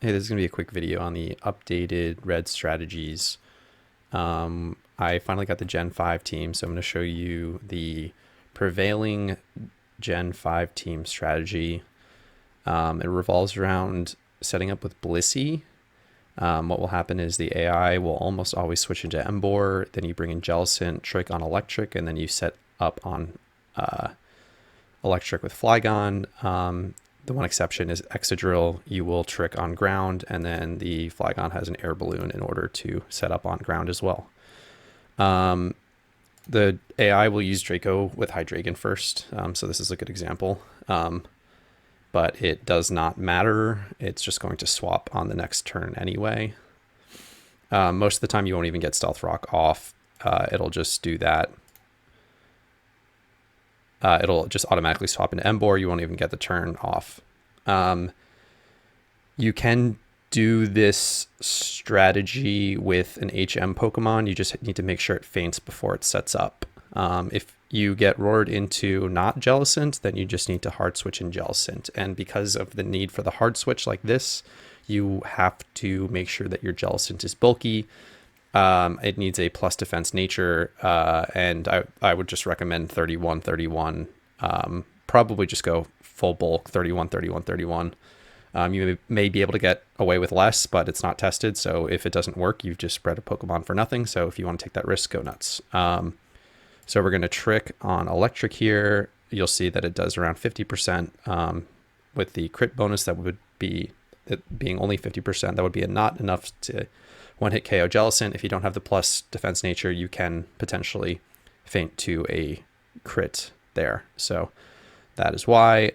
Hey, this is going to be a quick video on the updated red strategies. I finally got the Gen 5 team, so I'm going to show you the prevailing Gen 5 team strategy. It revolves around setting up with Blissey. What will happen is the AI will almost always switch into Embor, then you bring in Jellicent, Trick on Electric, and then you set up on Electric with Flygon. The one exception is Excadrill. You will Trick on ground, and then the Flygon has an air balloon in order to set up on ground as well. The AI will use Draco with Hydreigon first, so this is a good example. But it does not matter. It's just going to swap on the next turn anyway. Most of the time you won't even get Stealth Rock off. It'll just do that. It'll just automatically swap into Embor. You won't even get the turn off. You can do this strategy with an HM Pokemon. You just need to make sure it faints before it sets up. If you get roared into not Jellicent, then you just need to hard switch in Jellicent. And because of the need for the hard switch like this, you have to make sure that your Jellicent is bulky. It needs a plus defense nature, and I would just recommend 31, 31. Probably just go full bulk, 31, 31, 31. You may be able to get away with less, but it's not tested. So if it doesn't work, you've just spread a Pokemon for nothing. So if you want to take that risk, go nuts. So we're going to Trick on Electric here. You'll see that it does around 50%. With the crit bonus, that would be it being only 50%. That would be not enough to one-hit KO Jellicent. If you don't have the plus defense nature, you can potentially feint to a crit there. So that is why.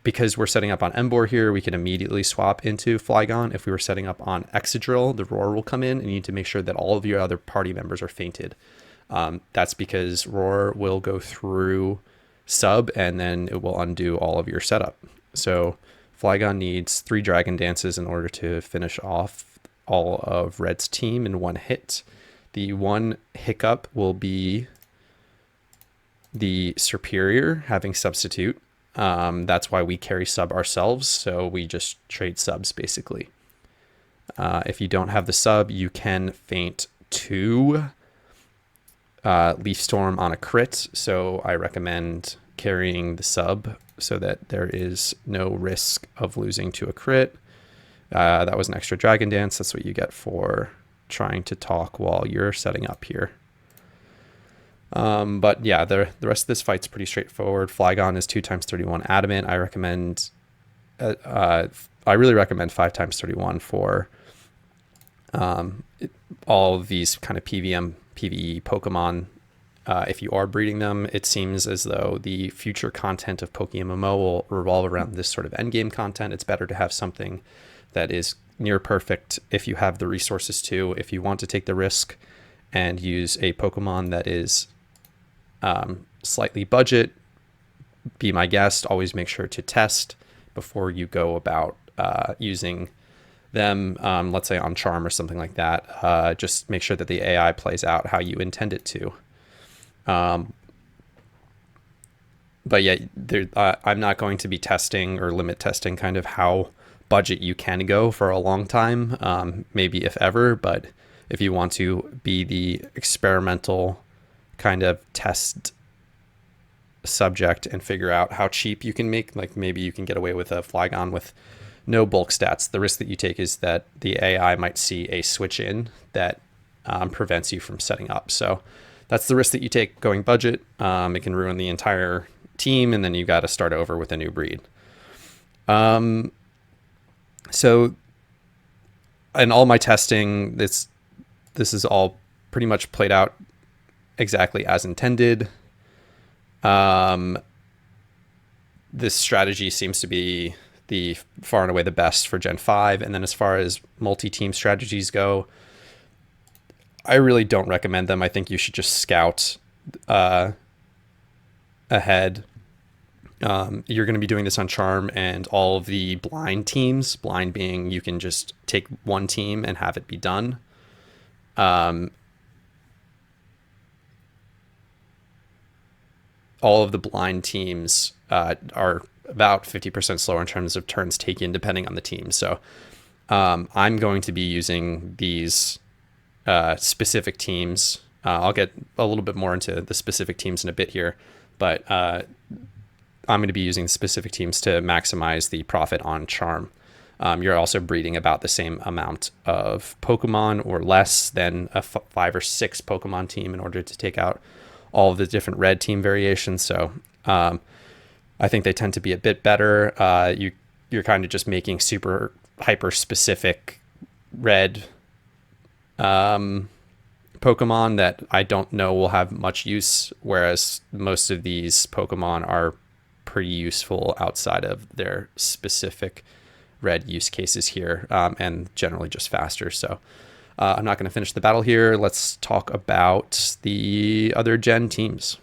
Because we're setting up on Embor here, we can immediately swap into Flygon. If we were setting up on Excadrill, the Roar will come in, and you need to make sure that all of your other party members are feinted. That's because Roar will go through sub, and then it will undo all of your setup. So Flygon needs 3 Dragon Dances in order to finish off all of Red's team in one hit. The one hiccup will be the Superior having Substitute. That's why we carry sub ourselves, so we just trade subs basically. If you don't have the sub, you can feint to Leaf Storm on a crit, so I recommend carrying the sub so that there is no risk of losing to a crit. That was an extra Dragon Dance. That's what you get for trying to talk while you're setting up here. But yeah, the rest of this fight's pretty straightforward. Flygon is 2x31 Adamant. I recommend, I really recommend 5x31 for all of these kind of PVM, PvE Pokemon. If you are breeding them, it seems as though the future content of PokeMMO will revolve around this sort of endgame content. It's better to have something that is near perfect if you have the resources to. If you want to take the risk and use a Pokemon that is slightly budget, be my guest. Always make sure to test before you go about using them, let's say on Charm or something like that. Just make sure that the AI plays out how you intend it to. But yeah, I'm not going to be testing or limit testing kind of how budget you can go for a long time, maybe if ever. But if you want to be the experimental kind of test subject and figure out how cheap you can make, like maybe you can get away with a Flygon with no bulk stats. The risk that you take is that the AI might see a switch in that prevents you from setting up. So that's the risk that you take going budget. It can ruin the entire team, and then you got to start over with a new breed. So in all my testing, this is all pretty much played out exactly as intended. This strategy seems to be the far and away the best for Gen 5. And then as far as multi-team strategies go, I really don't recommend them. I think you should just scout ahead. You're going to be doing this on Charm and all of the blind teams. Blind being you can just take one team and have it be done. All of the blind teams are about 50% slower in terms of turns taken, depending on the team. So I'm going to be using these specific teams. I'll get a little bit more into the specific teams in a bit here, but I'm going to be using specific teams to maximize the profit on charm. You're also breeding about the same amount of Pokemon or less than a 5 or 6 Pokemon team in order to take out all of the different red team variations. So I think they tend to be a bit better. You're kind of just making super hyper specific red Pokemon that I don't know will have much use, whereas most of these Pokemon are pretty useful outside of their specific red use cases here, and generally just faster. So I'm not going to finish the battle here. Let's talk about the other gen teams.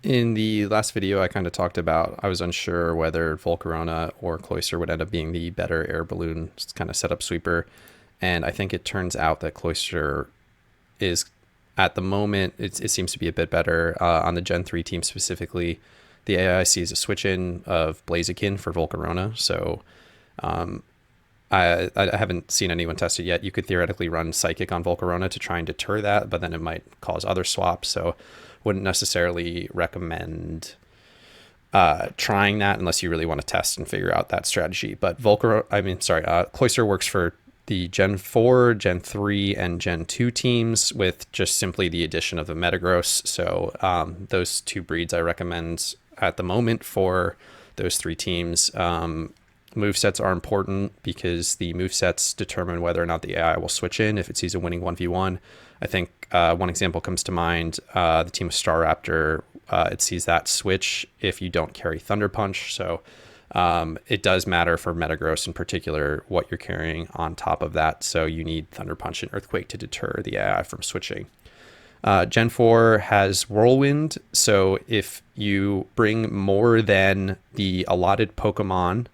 In the last video, I kind of talked about, I was unsure whether Volcarona or Cloyster would end up being the better air balloon kind of setup sweeper. And I think it turns out that Cloyster is, at the moment, it seems to be a bit better. On the Gen 3 team specifically, the AI sees a switch in of Blaziken for Volcarona. So I haven't seen anyone test it yet. You could theoretically run Psychic on Volcarona to try and deter that, but then it might cause other swaps. So wouldn't necessarily recommend trying that unless you really want to test and figure out that strategy. But Cloyster works for the Gen 4, Gen 3, and Gen 2 teams with just simply the addition of the Metagross. So those 2 breeds I recommend at the moment for those 3 teams. Movesets are important because the movesets determine whether or not the AI will switch in if it sees a winning 1v1. I think one example comes to mind, the team of Staraptor, it sees that switch if you don't carry Thunder Punch. So it does matter for Metagross in particular what you're carrying on top of that. So you need Thunder Punch and Earthquake to deter the AI from switching. Gen 4 has Whirlwind. So if you bring more than the allotted Pokemon,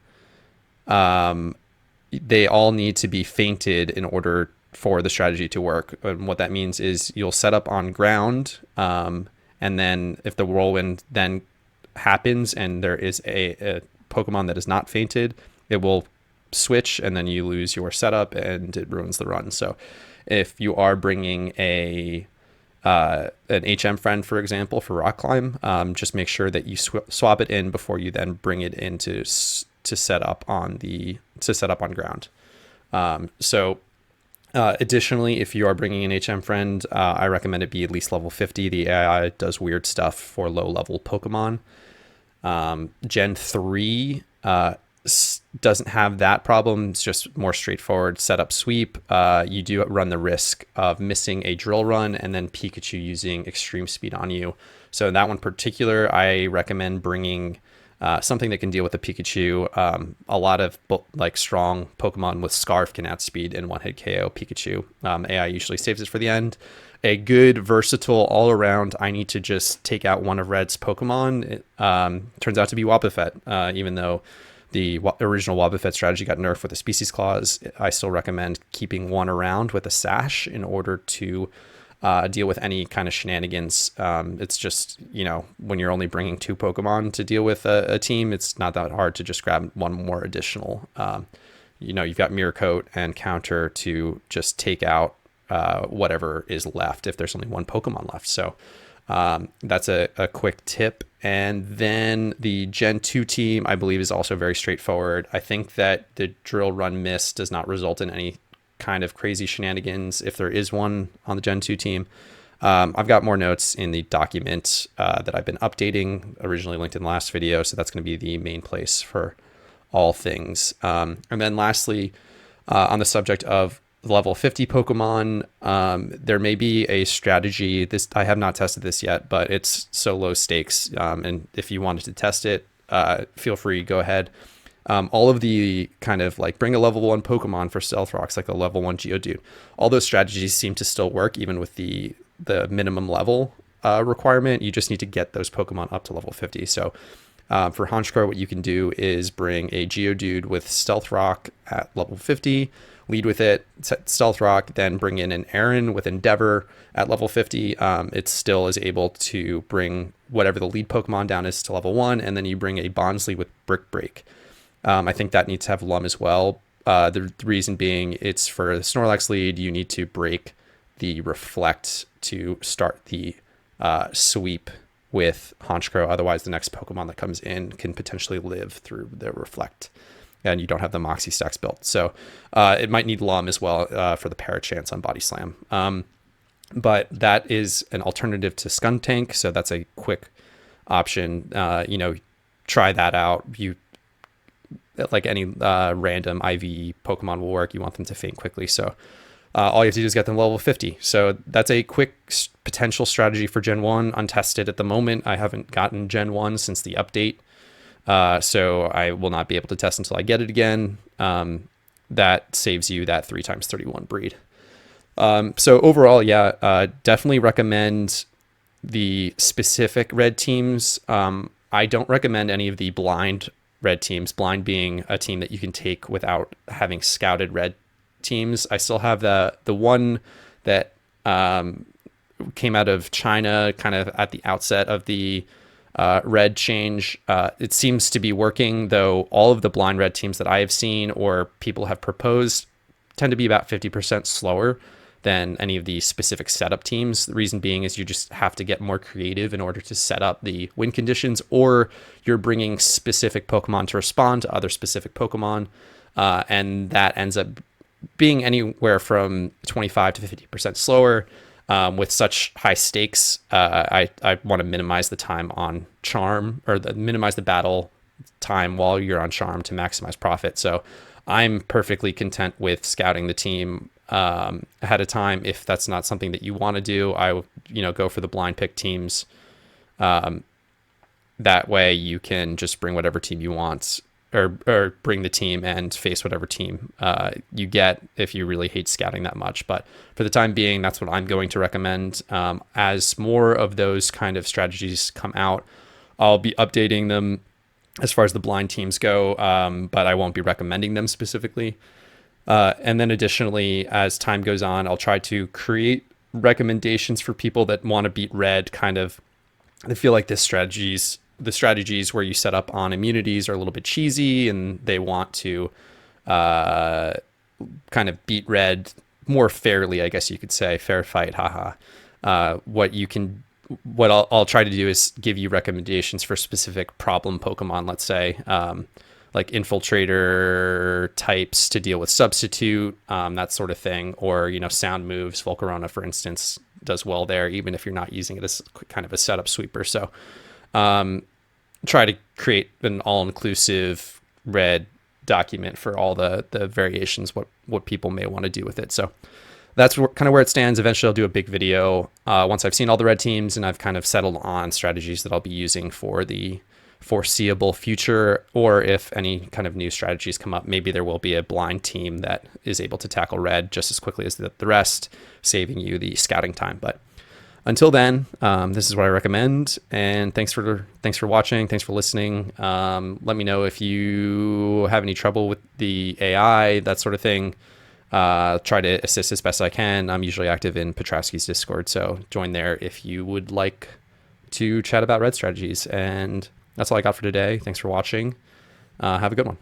they all need to be fainted in order for the strategy to work. And what that means is you'll set up on ground, and then if the Whirlwind then happens and there is a Pokemon that is not fainted, it will switch and then you lose your setup and it ruins the run. So if you are bringing an HM friend, for example, for Rock Climb, just make sure that you swap it in before you then bring it in to set up on ground. Additionally, if you are bringing an HM friend, I recommend it be at least level 50. The AI does weird stuff for low level Pokemon. Gen 3 doesn't have that problem. It's just more straightforward setup sweep. You do run the risk of missing a drill run and then Pikachu using extreme speed on you. So in that one particular, I recommend bringing something that can deal with the Pikachu. A lot of strong Pokemon with Scarf can outspeed and one-hit KO Pikachu. AI usually saves it for the end. A good, versatile, all-around, I need to just take out one of Red's Pokemon. Turns out to be Wobbuffet. Even though the original Wobbuffet strategy got nerfed with a Species Clause, I still recommend keeping one around with a Sash in order to deal with any kind of shenanigans. It's just, when you're only bringing 2 Pokemon to deal with a team, it's not that hard to just grab one more additional. You've got Mirror Coat and Counter to just take out whatever is left if there's only one Pokemon left. So that's a quick tip. And then the Gen 2 team, I believe, is also very straightforward. I think that the Drill Run Miss does not result in any kind of crazy shenanigans if there is one on the Gen 2 team. I've got more notes in the document that I've been updating, originally linked in the last video, so that's going to be the main place for all things. And then lastly, on the subject of level 50 Pokemon, there may be a strategy. I have not tested this yet, but it's so low stakes, and if you wanted to test it, feel free, go ahead. All of the kind of bring a level 1 Pokemon for Stealth Rocks, like a level 1 Geodude. All those strategies seem to still work even with the minimum level requirement. You just need to get those Pokemon up to level 50. So for Honchkrow, what you can do is bring a Geodude with Stealth Rock at level 50, lead with it, set Stealth Rock, then bring in an Aaron with Endeavor at level 50. It still is able to bring whatever the lead Pokemon down is to level 1, and then you bring a Bonsly with Brick Break. I think that needs to have Lum as well. The reason being, it's for the Snorlax lead, you need to break the Reflect to start the sweep with Honchkrow. Otherwise, the next Pokemon that comes in can potentially live through the Reflect, and you don't have the Moxie stacks built. So it might need Lum as well for the Parachance on Body Slam. But that is an alternative to Skuntank, so that's a quick option. Try that out. You like any random IV Pokemon will work. You want them to faint quickly, so all you have to do is get them level 50. So that's a quick potential strategy for Gen 1, untested at the moment. I haven't gotten Gen 1 since the update, so I will not be able to test until I get it again. That saves you that 3x31 breed. So overall, definitely recommend the specific red teams. I don't recommend any of the blind red teams, blind being a team that you can take without having scouted red teams. I still have the one that came out of China kind of at the outset of the red change. It seems to be working, though all of the blind red teams that I have seen or people have proposed tend to be about 50% slower than any of the specific setup teams. The reason being is you just have to get more creative in order to set up the win conditions, or you're bringing specific Pokemon to respond to other specific Pokemon, and that ends up being anywhere from 25 to 50% slower. With such high stakes, I want to minimize the time on Charm, or minimize the battle time while you're on Charm to maximize profit. So I'm perfectly content with scouting the team ahead of time. If that's not something that you want to do, I go for the blind pick teams. That way you can just bring whatever team you want, or bring the team and face whatever team you get if you really hate scouting that much. But for the time being, that's what I'm going to recommend. As more of those kind of strategies come out, I'll be updating them as far as the blind teams go, but I won't be recommending them specifically. And then additionally, as time goes on, I'll try to create recommendations for people that want to beat red. I feel like the strategies where you set up on immunities are a little bit cheesy, and they want to kind of beat red more fairly, I guess you could say. Fair fight, haha. What I'll try to do is give you recommendations for specific problem Pokemon, let's say, like Infiltrator types to deal with Substitute, that sort of thing, or sound moves. Volcarona, for instance, does well there, even if you're not using it as kind of a setup sweeper. So try to create an all-inclusive red document for all the variations, what people may want to do with it. So that's kind of where it stands. Eventually I'll do a big video once I've seen all the red teams and I've kind of settled on strategies that I'll be using for the foreseeable future, or if any kind of new strategies come up, maybe there will be a blind team that is able to tackle red just as quickly as the rest, saving you the scouting time. But until then, this is what I recommend, and thanks for watching. Thanks for listening. Let me know if you have any trouble with the AI, that sort of thing. Try to assist as best I can. I'm usually active in Petrowski's Discord, so join there if you would like to chat about red strategies. And that's all I got for today. Thanks for watching. Have a good one.